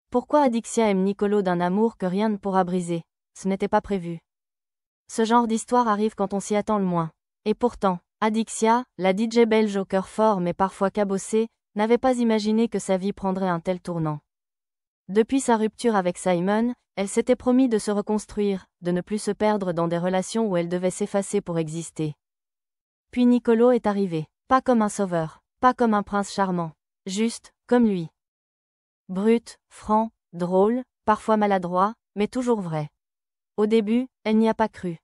Pourquoi Adixia aime Nicolo d'un amour que rien ne pourra briser? Ce n'était pas prévu. Ce genre d'histoire arrive quand on s'y attend le moins. Et pourtant, Adixia, la DJ belge au cœur fort mais parfois cabossée, n'avait pas imaginé que sa vie prendrait un tel tournant. Depuis sa rupture avec Simon, elle s'était promis de se reconstruire, de ne plus se perdre dans des relations où elle devait s'effacer pour exister. Puis Nicolo est arrivé. Pas comme un sauveur, pas comme un prince charmant. Juste, comme lui. Brut, franc, drôle, parfois maladroit, mais toujours vrai. Au début, elle n'y a pas cru.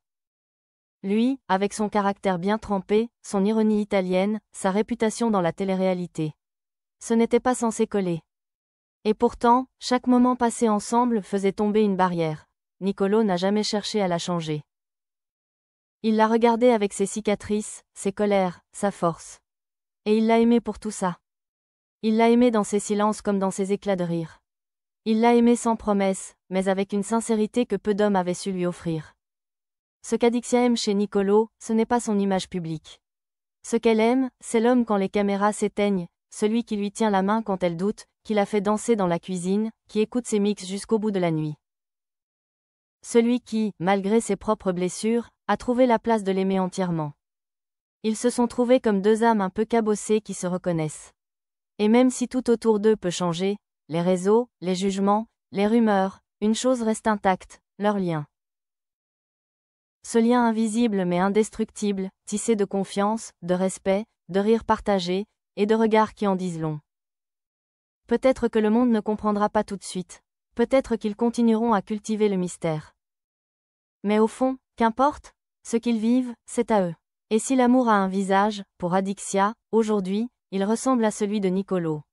Lui, avec son caractère bien trempé, son ironie italienne, sa réputation dans la télé-réalité. Ce n'était pas censé coller. Et pourtant, chaque moment passé ensemble faisait tomber une barrière. Nicolo n'a jamais cherché à la changer. Il l'a regardée avec ses cicatrices, ses colères, sa force. Et il l'a aimée pour tout ça. Il l'a aimée dans ses silences comme dans ses éclats de rire. Il l'a aimée sans promesse, mais avec une sincérité que peu d'hommes avaient su lui offrir. Ce qu'Adixia aime chez Nicolo, ce n'est pas son image publique. Ce qu'elle aime, c'est l'homme quand les caméras s'éteignent, celui qui lui tient la main quand elle doute, qui la fait danser dans la cuisine, qui écoute ses mix jusqu'au bout de la nuit. Celui qui, malgré ses propres blessures, a trouvé la place de l'aimer entièrement. Ils se sont trouvés comme deux âmes un peu cabossées qui se reconnaissent. Et même si tout autour d'eux peut changer, les réseaux, les jugements, les rumeurs, une chose reste intacte, leur lien. Ce lien invisible mais indestructible, tissé de confiance, de respect, de rires partagés, et de regards qui en disent long. Peut-être que le monde ne comprendra pas tout de suite. Peut-être qu'ils continueront à cultiver le mystère. Mais au fond, qu'importe, ce qu'ils vivent, c'est à eux. Et si l'amour a un visage, pour Adixia, aujourd'hui, il ressemble à celui de Nicolo.